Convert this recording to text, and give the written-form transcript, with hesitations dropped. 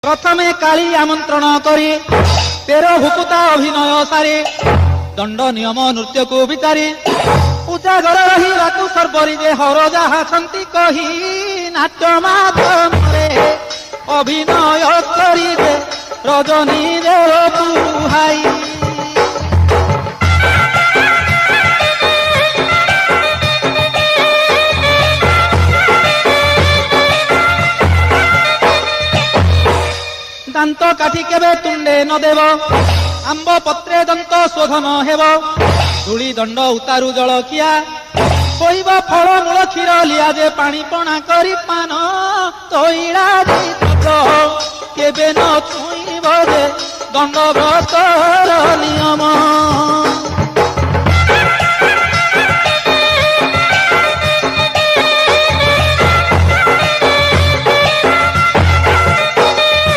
प्रथमे काली आमंत्रण करी 13 भुकुता अभिनय सारी दंड नियम नृत्य को विचारी उजागर रही सर्वरी जे हर जहा छंती कही नाट्य माध्यमरे अभिनय करी जे रजनी देव बुहाई दांत काठी केबे तुंडे न देव आंब पत्रे दंत शोधन हेब धूली दंड उतारू जलखिया कोइब फल मूल क्षीर लिया जे पानी पणा करी पान तैला केबे न छुईब जे दंड व्रतर नियम।